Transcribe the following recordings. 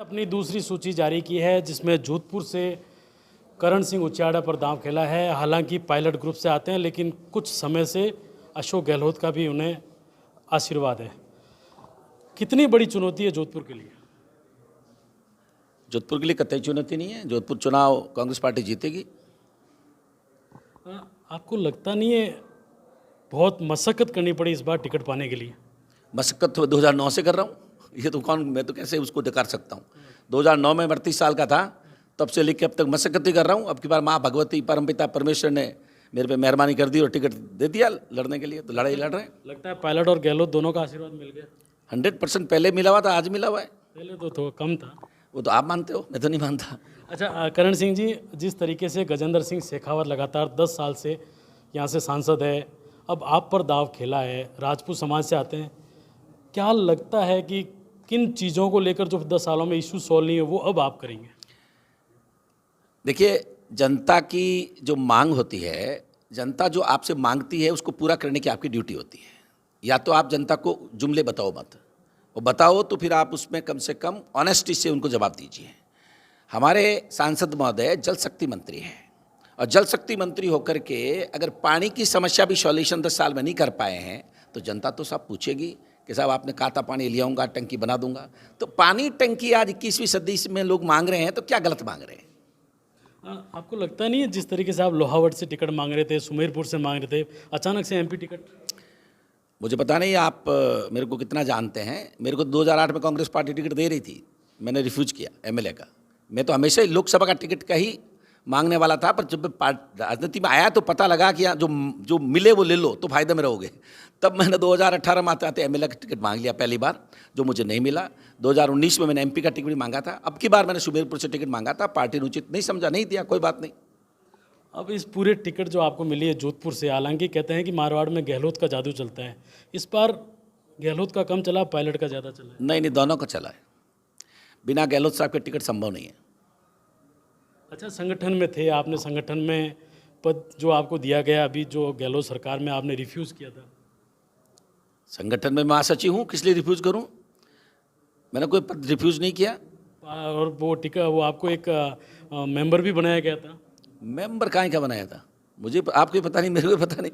अपनी दूसरी सूची जारी की है जिसमें जोधपुर से करण सिंह उचियाड़ा पर दांव खेला है। हालांकि पायलट ग्रुप से आते हैं लेकिन कुछ समय से अशोक गहलोत का भी उन्हें आशीर्वाद है। कितनी बड़ी चुनौती है जोधपुर के लिए? जोधपुर के लिए कतई चुनौती नहीं है। जोधपुर चुनाव कांग्रेस पार्टी जीतेगी। आपको लगता नहीं है बहुत मशक्कत करनी पड़ी इस बार टिकट पाने के लिए? मशक्कत तो 2009 से कर रहा हूँ। ये तो मैं तो कैसे उसको कर सकता हूँ। 2009 में 38 साल का था, तब से लेकर अब तक मशक्कत ही कर रहा हूँ। अब की बार माँ भगवती परमपिता परमेश्वर ने मेरे पे मेहरबानी कर दी और टिकट दे दिया लड़ने के लिए, तो लड़ाई लड़ रहे हैं। लगता है पायलट और गहलोत दोनों का आशीर्वाद मिल गया? 100% पहले मिला हुआ था, आज मिला हुआ है। पहले तो कम था। वो तो आप मानते हो, मैं तो नहीं मानता। अच्छा करण सिंह जी, जिस तरीके से गजेंद्र सिंह शेखावत लगातार 10 साल से यहाँ से सांसद है, अब आप पर दाव खेला है, राजपूत समाज से आते हैं, क्या लगता है कि किन चीज़ों को लेकर जो 10 सालों में इशू सॉल्व नहीं है वो अब आप करेंगे? देखिए, जनता की जो मांग होती है, जनता जो आपसे मांगती है उसको पूरा करने की आपकी ड्यूटी होती है। या तो आप जनता को जुमले बताओ मत, और बताओ तो फिर आप उसमें कम से कम ऑनेस्टी से उनको जवाब दीजिए। हमारे सांसद महोदय जल शक्ति मंत्री हैं, और जल शक्ति मंत्री होकर के अगर पानी की समस्या भी सॉल्यूशन 10 साल में नहीं कर पाए हैं तो जनता तो साहब पूछेगी कि साहब आपने कहा था पानी ले आऊँगा, टंकी बना दूंगा। तो पानी टंकी आज 21वीं सदी में लोग मांग रहे हैं, तो क्या गलत मांग रहे हैं? आपको लगता नहीं है जिस तरीके से आप लोहावट से टिकट मांग रहे थे, सुमेरपुर से मांग रहे थे, अचानक से एमपी टिकट? मुझे पता नहीं आप मेरे को कितना जानते हैं। मेरे को 2008 में कांग्रेस पार्टी टिकट दे रही थी, मैंने रिफ्यूज किया एमएलए का। मैं तो हमेशा ही लोकसभा का टिकट का ही मांगने वाला था, पर जब राजनीति में आया तो पता लगा कि जो मिले वो ले लो तो फायदे में रहोगे। तब मैंने 2018 में आते आते एमएलए का टिकट मांग लिया पहली बार, जो मुझे नहीं मिला। 2019 में मैंने एमपी का टिकट मांगा था। अब की बार मैंने सुमेरपुर से टिकट मांगा था, पार्टी ने उचित नहीं समझा, नहीं दिया, कोई बात नहीं। अब इस पूरे टिकट जो आपको मिली है जोधपुर से, हालांकि कहते हैं कि मारवाड़ में गहलोत का जादू चलता है, इस बार गहलोत का कम चला, पायलट का ज़्यादा चला है? नहीं, दोनों का चला है। बिना गहलोत साहब के टिकट संभव नहीं है। अच्छा, संगठन में थे, आपने संगठन में पद जो आपको दिया गया अभी जो गहलोत सरकार में, आपने रिफ्यूज़ किया था। संगठन में महासचिव हूँ, किस लिए रिफ्यूज़ करूँ? मैंने कोई पद रिफ्यूज़ नहीं किया। और वो टिकट, वो आपको एक मेंबर भी बनाया गया था। मेंबर कहाँ का बनाया था? मुझे आपको ही पता नहीं, मेरे को पता नहीं।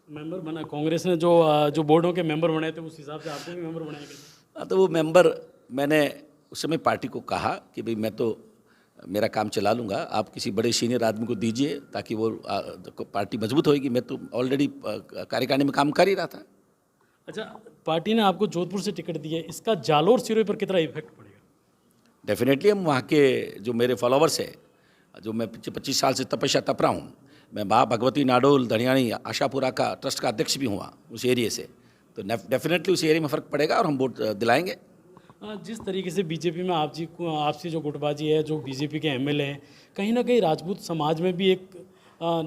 मेंबर बना कांग्रेस ने, जो बोर्डों के मेंबर बनाए थे उस हिसाब से आपको भी मेंबर बनाया गया था। तो वो मेंबर, मैंने उस समय पार्टी को कहा कि भाई मैं तो मेरा काम चला लूँगा, आप किसी बड़े सीनियर आदमी को दीजिए ताकि वो पार्टी मजबूत होएगी। मैं तो ऑलरेडी कार्यकारिणी में काम कर ही रहा था। अच्छा, पार्टी ने आपको जोधपुर से टिकट दी है, इसका जालोर सिरोही पर कितना इफेक्ट पड़ेगा? डेफिनेटली हम वहाँ के जो मेरे फॉलोवर्स है, जो मैं 25 साल से तपस्या तप रहा हूँ, मैं माँ भगवती नाडोल धनियाणी आशापुरा का ट्रस्ट का अध्यक्ष भी हुआ उस एरिए से, तो डेफिनेटली उस एरिया में फ़र्क पड़ेगा और हम वोट दिलाएंगे। जिस तरीके से बीजेपी में आपसी जो गुटबाजी है, जो बीजेपी के एमएलए हैं, कहीं ना कहीं राजपूत समाज में भी एक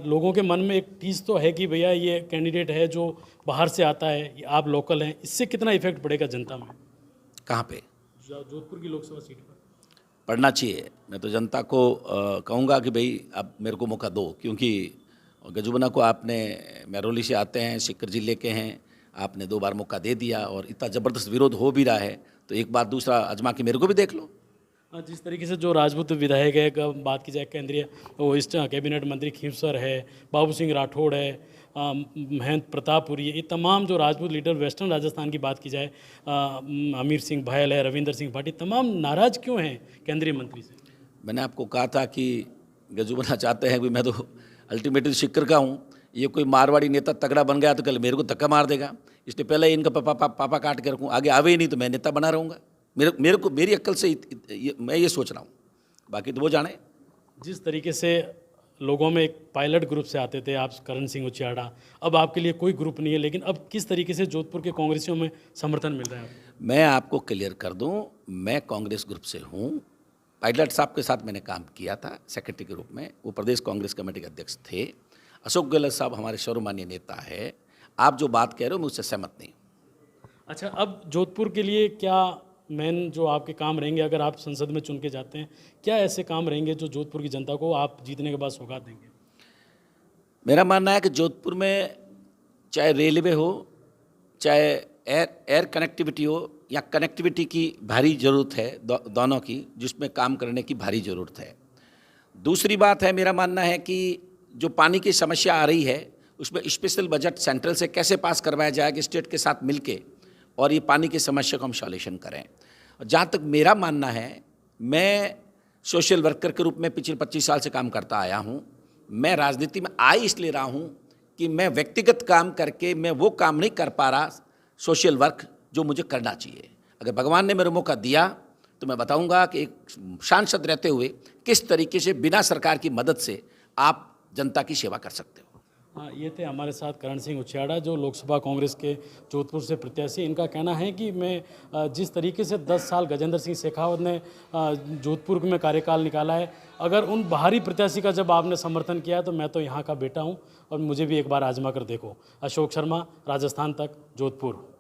लोगों के मन में एक टीस तो है कि भैया ये कैंडिडेट है जो बाहर से आता है, आप लोकल हैं, इससे कितना इफेक्ट पड़ेगा जनता में? कहाँ पे? जोधपुर की लोकसभा सीट पर पढ़ना चाहिए। मैं तो जनता को कहूँगा कि भाई आप मेरे को मौका दो, क्योंकि गजुबना को आपने महरौली से आते हैं, सिक्कर जिले के हैं, आपने 2 बार मौका दे दिया और इतना ज़बरदस्त विरोध हो भी रहा है, तो एक बार दूसरा आजमा के मेरे को भी देख लो। जिस तरीके से जो राजपूत विधायक है, बात की जाए केंद्रीय वो ईस्ट कैबिनेट मंत्री खींवसर है, बाबू सिंह राठौड़ है, महेंद्र प्रतापपुरी, ये तमाम जो राजपूत लीडर वेस्टर्न राजस्थान की बात की जाए, अमीर सिंह बहल है, रविंदर सिंह भाटी, तमाम नाराज़ क्यों हैं केंद्रीय मंत्री से? मैंने आपको कहा था कि गजुबना चाहते हैं कि मैं तो अल्टीमेटली सिक्कर का हूँ, ये कोई मारवाड़ी नेता तगड़ा बन गया तो कल मेरे को धक्का मार देगा, इसलिए पहले ही इनका पापा काट के रखूँ, आगे आवे ही नहीं तो मैं नेता बना रहूँगा। मेरी अक्ल से मैं ये सोच रहा हूँ, बाकी तो वो जाने। जिस तरीके से लोगों में एक पायलट ग्रुप से आते थे आप, करण सिंह उचियाड़ा, अब आपके लिए कोई ग्रुप नहीं है, लेकिन अब किस तरीके से जोधपुर के कांग्रेसियों में समर्थन मिल रहा है आपको? मैं आपको क्लियर कर दूं, मैं कांग्रेस ग्रुप से हूं। पायलट साहब के साथ मैंने काम किया था सेक्रेटरी के रूप में, वो प्रदेश कांग्रेस कमेटी के अध्यक्ष थे। अशोक गहलोत साहब हमारे सर्वमान्य नेता है। आप जो बात कह रहे हो मैं उससे सहमत नहीं। अच्छा, अब जोधपुर के लिए क्या मेन जो आपके काम रहेंगे, अगर आप संसद में चुन के जाते हैं, क्या ऐसे काम रहेंगे जो जोधपुर की जनता को आप जीतने के बाद सौगात देंगे? मेरा मानना है कि जोधपुर में चाहे रेलवे हो, चाहे एयर कनेक्टिविटी हो, या कनेक्टिविटी की भारी ज़रूरत है, दोनों की, जिसमें काम करने की भारी ज़रूरत है। दूसरी बात है, मेरा मानना है कि जो पानी की समस्या आ रही है उसमें स्पेशल बजट सेंट्रल से कैसे पास करवाया जाए कि स्टेट के साथ मिलके और ये पानी की समस्या को हम सॉल्यूशन करें। जहाँ तक मेरा मानना है, मैं सोशल वर्कर के रूप में पिछले 25 साल से काम करता आया हूँ। मैं राजनीति में आ इसलिए रहा हूँ कि मैं व्यक्तिगत काम करके मैं वो काम नहीं कर पा रहा सोशल वर्क जो मुझे करना चाहिए। अगर भगवान ने मेरे मौका दिया तो मैं बताऊंगा कि एक सांसद रहते हुए किस तरीके से बिना सरकार की मदद से आप जनता की सेवा कर सकते हो। हाँ, ये थे हमारे साथ करण सिंह उछियाड़ा, जो लोकसभा कांग्रेस के जोधपुर से प्रत्याशी। इनका कहना है कि मैं जिस तरीके से 10 साल गजेंद्र सिंह शेखावत ने जोधपुर में कार्यकाल निकाला है, अगर उन बाहरी प्रत्याशी का जब आपने समर्थन किया है तो मैं तो यहाँ का बेटा हूँ और मुझे भी एक बार आजमा कर देखो। अशोक शर्मा, राजस्थान तक, जोधपुर।